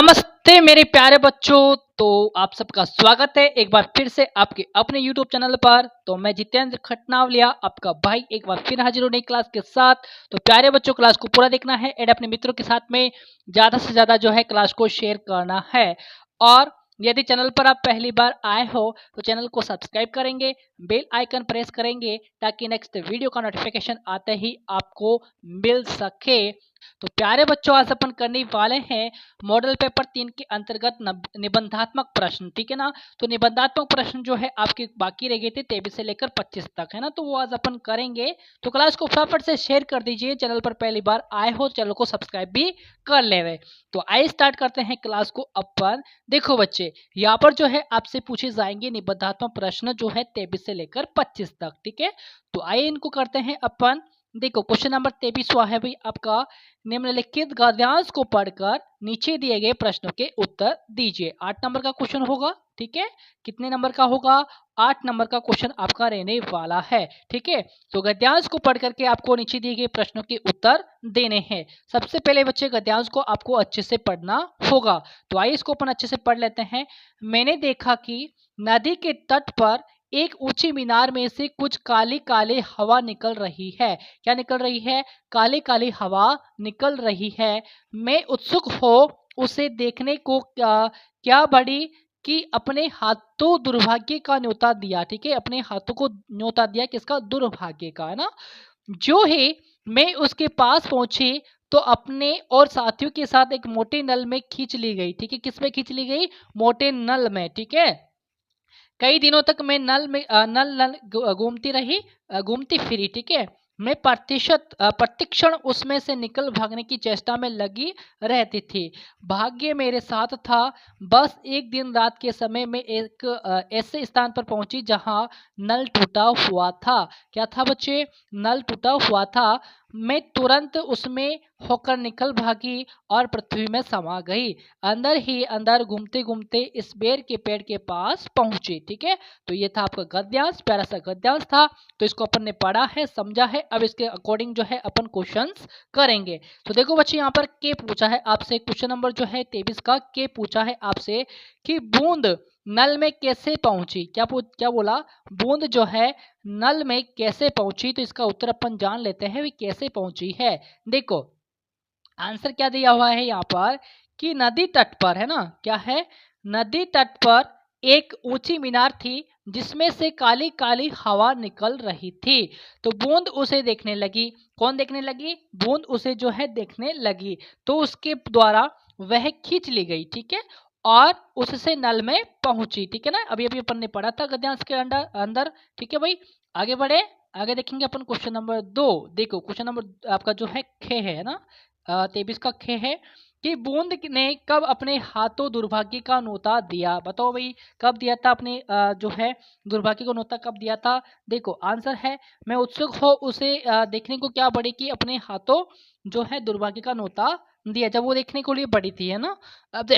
नमस्ते मेरे प्यारे बच्चों। तो आप सबका स्वागत है एक बार फिर से आपके अपने YouTube चैनल पर। तो मैं जितेंद्र खटनावलिया आपका भाई एक बार फिर हाजिर हूँ नई क्लास के साथ। तो प्यारे बच्चों, क्लास को पूरा देखना है एंड अपने मित्रों के साथ में ज़्यादा से ज़्यादा जो है क्लास को शेयर करना है। और यदि चैनल पर आप पहली बार आए हो तो चैनल को सब्सक्राइब करेंगे, बेल आइकन प्रेस करेंगे ताकि नेक्स्ट वीडियो का नोटिफिकेशन आते ही आपको मिल सके। तो प्यारे बच्चों, आज अपन करने वाले हैं मॉडल पेपर 3 के अंतर्गत निबंधात्मक प्रश्न। ठीक है ना। तो निबंधात्मक प्रश्न जो है आपके बाकी रह गए थे 23 से लेकर 25 तक, है ना। तो वो आज अपन करेंगे। तो क्लास को फटाफट से शेयर कर दीजिए। चैनल पर पहली बार आए हो चैनल को सब्सक्राइब भी कर ले। तो आइए स्टार्ट करते हैं क्लास को अपन। देखो बच्चे, यहाँ पर जो है आपसे पूछे जाएंगे निबंधात्मक प्रश्न जो है 23 से लेकर 25 तक। ठीक है। तो आइए इनको करते हैं अपन। देखो क्वेश्चन नंबर 23 हुआ है भाई आपका, निम्नलिखित गद्यांश को पढ़कर नीचे दिए गए प्रश्नों के उत्तर दीजिए। 8 नंबर का क्वेश्चन होगा। ठीक है। कितने नंबर का होगा? 8 नंबर का क्वेश्चन आपका रहने वाला है। ठीक है। तो गद्यांश को पढ़ करके आपको नीचे दिए गए प्रश्नों के उत्तर देने हैं। सबसे पहले बच्चे गद्यांश को आपको अच्छे से पढ़ना होगा। तो आइए इसको अपन अच्छे से पढ़ लेते हैं। मैंने देखा कि नदी के तट पर एक ऊंची मीनार में से कुछ काली काली हवा निकल रही है। क्या निकल रही है? काली काली हवा निकल रही है। मैं उत्सुक हो उसे देखने को क्या बड़ी कि अपने हाथों दुर्भाग्य का न्योता दिया। ठीक है। अपने हाथों को न्योता दिया किसका? दुर्भाग्य का, है ना। जो ही मैं उसके पास पहुंची तो अपने और साथियों के साथ एक मोटे नल में खींच ली गई। ठीक है। किस में खींच ली गई? मोटे नल में। ठीक है। कई दिनों तक मैं नल में नल नल घूमती रही, घूमती फिरी। ठीक है। मैं प्रतिक्षण उसमें से निकल भागने की चेष्टा में लगी रहती थी। भाग्य मेरे साथ था। बस एक दिन रात के समय में एक ऐसे स्थान पर पहुंची जहां नल टूटा हुआ था। क्या था बच्चे? नल टूटा हुआ था। मैं तुरंत उसमें होकर निकल भागी और पृथ्वी में समा गई। अंदर ही अंदर घूमते घूमते इस बेर के पेड़ के पास पहुंची। ठीक है। तो ये था आपका गद्यांश, प्यारा सा गद्यांश था। तो इसको अपन ने पढ़ा है, समझा है। अब इसके अकॉर्डिंग जो है अपन क्वेश्चंस करेंगे। तो देखो बच्चे, यहाँ पर के पूछा है आपसे, क्वेश्चन नंबर जो है 23 का के पूछा है आपसे कि बूंद नल में कैसे पहुंची। क्या बोला? बूंद जो है नल में कैसे पहुंची। तो इसका उत्तर अपन जान लेते हैं, वे कैसे पहुंची है। देखो आंसर क्या दिया हुआ है यहाँ पर कि नदी तट पर, है ना। क्या है? नदी तट पर एक ऊंची मीनार थी जिसमें से काली काली हवा निकल रही थी। तो बूंद उसे देखने लगी। कौन देखने लगी? बूंद उसे जो है देखने लगी। तो उसके द्वारा वह खींच ली गई। ठीक है। और उससे नल में पहुंची। ठीक है ना। अभी अभी अपन ने पढ़ा था गद्यांश के अंदर अंदर। ठीक है भाई। आगे बढ़े। आगे देखेंगे अपन क्वेश्चन नंबर 2। देखो क्वेश्चन नंबर आपका जो है खे है ना। 23 का खे है कि बूंद ने कब अपने हाथों दुर्भाग्य का नोता दिया। बताओ भाई, कब दिया था अपने जो है दुर्भाग्य को नोता कब दिया था। देखो आंसर है, मैं उत्सुक हो उसे देखने को क्या बड़ी कि अपने हाथों जो है दुर्भाग्य का नोता दिया, जब वो देखने को लिए बड़ी थी, है ना। अब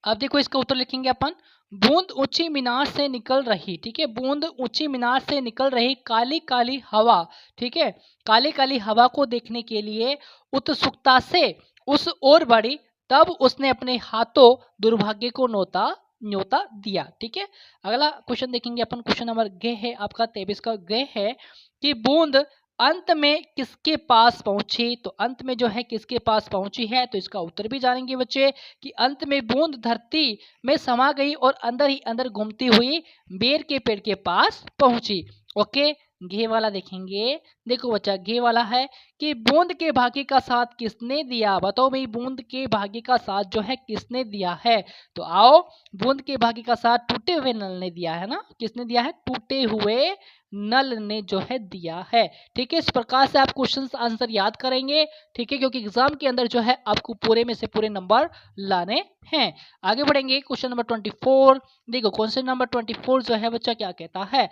अब देखो इसका उत्तर लिखेंगे अपन। बूंद ऊंची मीनार से निकल रही। ठीक है। बूंद ऊंची मीनार से निकल रही काली काली हवा। ठीक है। काली काली हवा को देखने के लिए उत्सुकता से उस ओर बढ़ी। तब उसने अपने हाथों दुर्भाग्य को नोता न्योता दिया। ठीक है। अगला क्वेश्चन देखेंगे अपन। क्वेश्चन नंबर गे है आपका 23 का गे है कि बूंद अंत में किसके पास पहुंची। तो अंत में जो है किसके पास पहुंची है। तो इसका उत्तर भी जानेंगे बच्चे कि अंत में बूंद धरती में समा गई और अंदर ही अंदर घूमती हुई बेर के पेड़ के पास पहुंची। ओके। घे वाला देखेंगे। देखो बच्चा, घे वाला है कि बूंद के भाग्य का साथ किसने दिया। बताओ भाई, बूंद के भाग्य का साथ जो है किसने दिया है। तो आओ, बूंद के भाग्य का साथ टूटे हुए नल ने दिया है ना। किसने दिया है? टूटे हुए नल ने जो है दिया है। ठीक है। इस प्रकार से आप क्वेश्चंस आंसर याद करेंगे। ठीक है। क्योंकि एग्जाम के अंदर जो है आपको पूरे में से पूरे नंबर लाने हैं। आगे बढ़ेंगे क्वेश्चन नंबर 24। देखो क्वेश्चन नंबर 24 जो है बच्चा क्या कहता है।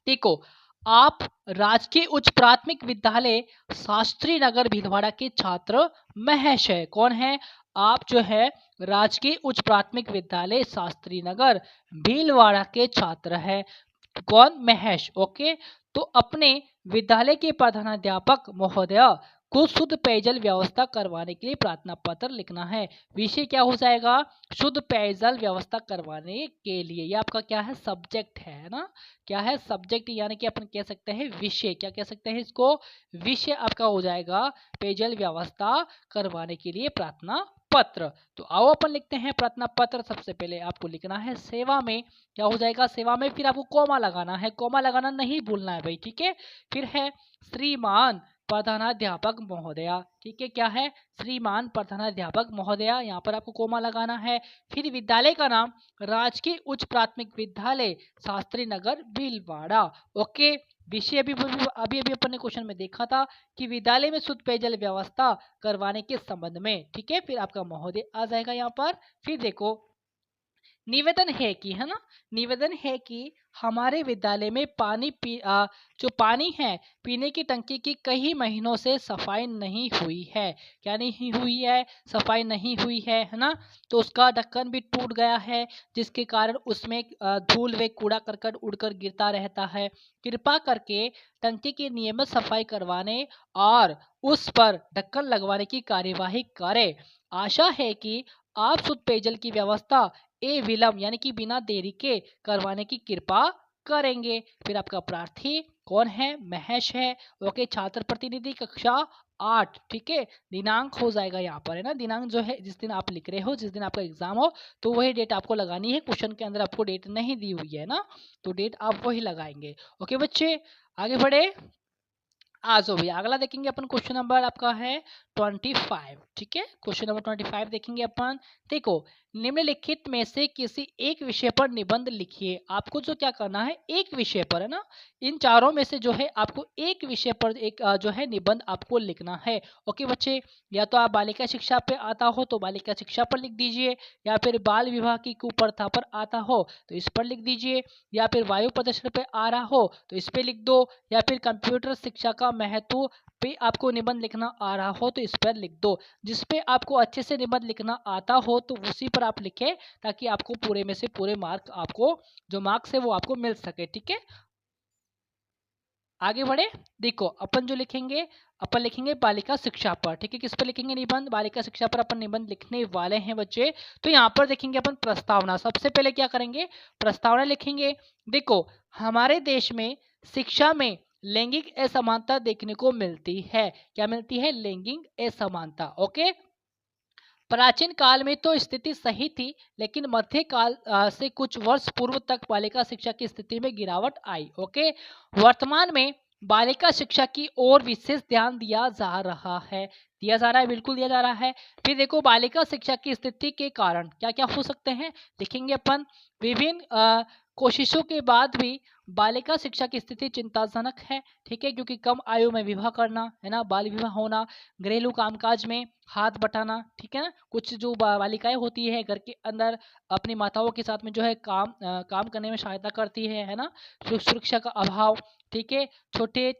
देखो, आप राजकीय उच्च प्राथमिक विद्यालय शास्त्री नगर भीलवाड़ा के छात्र महेश है। कौन है? आप जो है राजकीय उच्च प्राथमिक विद्यालय शास्त्री नगर भीलवाड़ा के छात्र है। कौन? महेश। ओके। तो अपने विद्यालय के प्रधानाध्यापक महोदय को शुद्ध पेयजल व्यवस्था करवाने के लिए प्रार्थना पत्र लिखना है। विषय क्या हो जाएगा? शुद्ध पेयजल व्यवस्था करवाने के लिए। ये आपका क्या है? सब्जेक्ट है ना। क्या है? सब्जेक्ट, यानी कि अपन कह सकते हैं विषय। क्या कह सकते हैं इसको? विषय आपका हो जाएगा पेयजल व्यवस्था करवाने के लिए प्रार्थना पत्र। तो आओ अपन लिखते हैं प्रार्थना पत्र। सबसे पहले आपको लिखना है सेवा में। क्या हो जाएगा? सेवा में, फिर आपको कोमा लगाना है। कोमा लगाना नहीं भूलना है भाई, ठीक है। फिर है श्रीमान प्रधानाध्यापक महोदया, ठीक है। क्या है? श्रीमान प्रधानाध्यापक महोदया, यहाँ पर आपको कोमा लगाना है। फिर विद्यालय का नाम राजकीय उच्च प्राथमिक विद्यालय शास्त्री नगर भीलवाड़ा। ओके। विषय अभी अभी अभी अपन ने क्वेश्चन में देखा था कि विद्यालय में शुद्ध पेयजल व्यवस्था करवाने के संबंध में, ठीक है। फिर आपका महोदय आ जाएगा यहाँ पर। फिर देखो निवेदन है कि, है ना, निवेदन है कि हमारे विद्यालय में जो पानी है पीने की टंकी की कई महीनों से सफाई नहीं हुई है। क्या नहीं हुई है? सफाई नहीं हुई है ना। तो उसका ढक्कन भी टूट गया है, जिसके कारण उसमें धूल व कूड़ा करकट उड़कर गिरता रहता है। कृपा करके टंकी की नियमित सफाई करवाने और उस पर ढक्कन लगवाने की कार्यवाही करें। आशा है कि आप शुद्ध पेयजल की व्यवस्था विलंब यानी कि बिना देरी के करवाने की कृपा करेंगे। फिर आपका प्रार्थी कौन है? महेश है। ओके। छात्र प्रतिनिधि कक्षा 8, ठीक है। दिनांक हो जाएगा यहाँ पर, है ना। दिनांक जो है जिस दिन आप लिख रहे हो, जिस दिन आपका एग्जाम हो, तो वही डेट आपको लगानी है। क्वेश्चन के अंदर आपको डेट नहीं दी हुई है ना, तो डेट आप वही लगाएंगे। ओके बच्चे, आगे बढ़े। आ जाओ भैया, अगला देखेंगे अपन। क्वेश्चन नंबर आपका है 25, ठीक है। क्वेश्चन नंबर 25 देखेंगे अपन। देखो, निम्नलिखित में से किसी एक विषय पर निबंध लिखिए। आपको जो क्या करना है, एक विषय पर, है ना, इन चारों में से जो है आपको एक विषय पर एक जो है निबंध आपको लिखना है। ओके बच्चे, या तो आप बालिका शिक्षा पे आता हो तो बालिका शिक्षा पर लिख दीजिए, या फिर बाल विवाह की कुप्रथा पर आता हो तो इस पर लिख दीजिए, या फिर वायु प्रदूषण पे आ रहा हो तो इस पे लिख दो, या फिर कंप्यूटर शिक्षा का महत्व पे आपको निबंध लिखना आ रहा हो तो इस पर लिख दो। जिस पे आपको अच्छे से निबंध लिखना आता हो तो उसी पर आप लिखें, ताकि आपको पूरे में से पूरे मार्क, आपको जो मार्क्स है वो आपको मिल सके, ठीक है। आगे बढ़े। देखो, अपन जो लिखेंगे, अपन लिखेंगे बालिका शिक्षा पर, ठीक है। किस पर लिखेंगे निबंध? बालिका शिक्षा पर अपन निबंध लिखने वाले हैं बच्चे। तो यहाँ पर देखेंगे अपन प्रस्तावना। सबसे पहले क्या करेंगे? प्रस्तावना लिखेंगे। देखो, हमारे देश में शिक्षा में लैंगिक असमानता देखने को मिलती है। क्या मिलती है? लैंगिक असमानता। ओके। प्राचीन काल में तो स्थिति सही थी, लेकिन मध्य काल से कुछ वर्ष पूर्व तक बालिका शिक्षा की स्थिति में गिरावट आई। ओके। वर्तमान में बालिका शिक्षा की ओर विशेष ध्यान दिया जा रहा है। दिया जा रहा है, बिल्कुल दिया जा रहा है। फिर देखो, बालिका शिक्षा की स्थिति के कारण क्या क्या हो सकते हैं, लिखेंगे अपन। विभिन्न कोशिशों के बाद भी बालिका शिक्षा की स्थिति चिंताजनक है, ठीक है। क्योंकि कम आयु में विवाह करना, है ना, बाल विवाह होना, घरेलू कामकाज में हाथ बटाना, ठीक है ना। कुछ जो बालिकाएं होती है घर के अंदर अपनी माताओं के साथ में जो है काम करने में सहायता करती है ना। सुरक्षा का अभाव, ठीक है। छोटे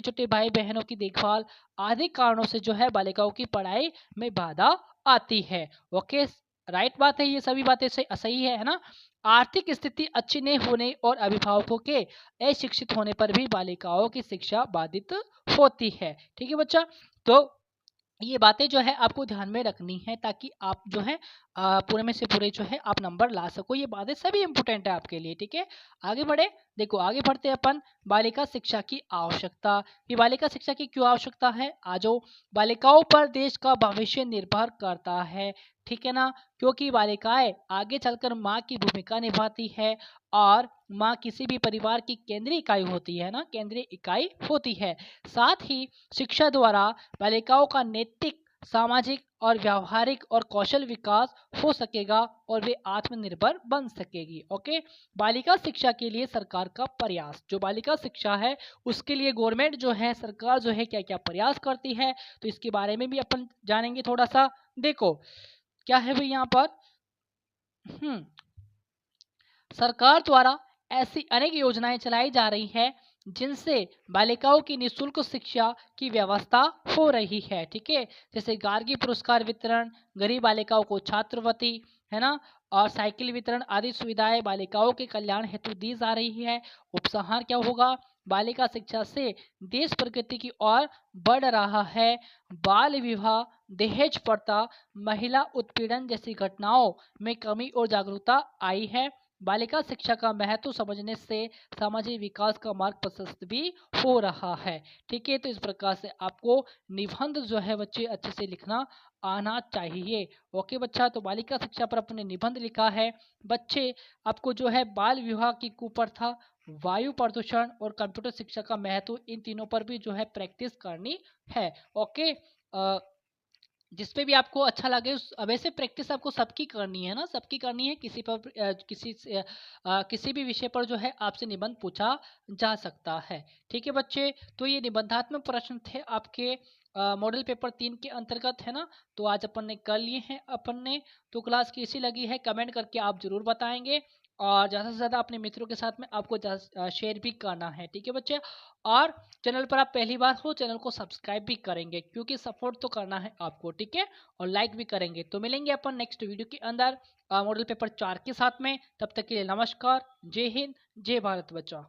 छोटे भाई बहनों की देखभाल आदि कारणों से जो है बालिकाओं की पढ़ाई में बाधा आती है। ओके, राइट बात है, ये सभी बातें सही है ना। आर्थिक स्थिति अच्छी नहीं होने और अभिभावकों के अशिक्षित होने पर भी बालिकाओं की शिक्षा बाधित होती है, ठीक है बच्चा। तो ये बातें जो है आपको ध्यान में रखनी है, ताकि आप जो है पूरे में से पूरे जो है आप नंबर ला सको। ये बातें सभी इंपॉर्टेंट है आपके लिए, ठीक है। आगे बढ़े। देखो, आगे बढ़ते हैं अपन। बालिका शिक्षा की आवश्यकता। ये बालिका शिक्षा की क्यों आवश्यकता है? आज बालिकाओं पर देश का भविष्य निर्भर करता है, ठीक है ना। क्योंकि बालिकाएं आगे चलकर माँ की भूमिका निभाती है, और माँ किसी भी परिवार की केंद्रीय इकाई होती है ना, केंद्रीय इकाई होती है। साथ ही शिक्षा द्वारा बालिकाओं का नैतिक, सामाजिक और व्यावहारिक और कौशल विकास हो सकेगा, और वे आत्मनिर्भर बन सकेगी। ओके। बालिका शिक्षा के लिए सरकार का प्रयास। जो बालिका शिक्षा है उसके लिए गवर्नमेंट जो है, सरकार जो है, क्या क्या प्रयास करती है, तो इसके बारे में भी अपन जानेंगे थोड़ा सा। देखो, क्या है भाई यहाँ पर, सरकार द्वारा ऐसी अनेक योजनाएं चलाई जा रही है जिनसे बालिकाओं की निःशुल्क शिक्षा की व्यवस्था हो रही है, ठीक है। जैसे गार्गी पुरस्कार वितरण, गरीब बालिकाओं को छात्रवृत्ति, है ना, और साइकिल वितरण आदि सुविधाएं बालिकाओं के कल्याण हेतु दी जा रही है। उपसंहार क्या होगा? बालिका शिक्षा से देश प्रगति की ओर बढ़ रहा है। बाल विवाह, दहेज प्रथा, महिला उत्पीड़न जैसी घटनाओं में कमी और जागरूकता आई है। बालिका शिक्षा का महत्व समझने से सामाजिक विकास का मार्ग प्रशस्त भी हो रहा है। ठीक है, तो इस प्रकार से आपको निबंध जो है बच्चे अच्छे से लिखना आना चाहिए। ओके बच्चा, तो बालिका शिक्षा पर अपने निबंध लिखा है। बच्चे आपको जो है बाल विवाह की कुप्रथा, वायु प्रदूषण और कंप्यूटर शिक्षा का महत्व, इन तीनों पर भी जो है प्रैक्टिस करनी है। ओके, जिसपे भी आपको अच्छा लगे वैसे प्रैक्टिस आपको सबकी करनी है ना, सबकी करनी है। किसी पर किसी भी विषय पर जो है आपसे निबंध पूछा जा सकता है। ठीक है बच्चे, तो ये निबंधात्मक प्रश्न थे आपके मॉडल पेपर 3 के अंतर्गत, है ना। तो आज अपन ने कर लिए हैं अपन ने। तो क्लास कैसी लगी है कमेंट करके आप जरूर बताएंगे, और ज़्यादा से ज़्यादा अपने मित्रों के साथ में आपको शेयर भी करना है। ठीक है बच्चे, और चैनल पर आप पहली बार हो, चैनल को सब्सक्राइब भी करेंगे, क्योंकि सपोर्ट तो करना है आपको। ठीक है, और लाइक भी करेंगे। तो मिलेंगे अपन नेक्स्ट वीडियो के अंदर मॉडल पेपर 4 के साथ में। तब तक के लिए नमस्कार, जय हिंद, जय भारत बच्चा।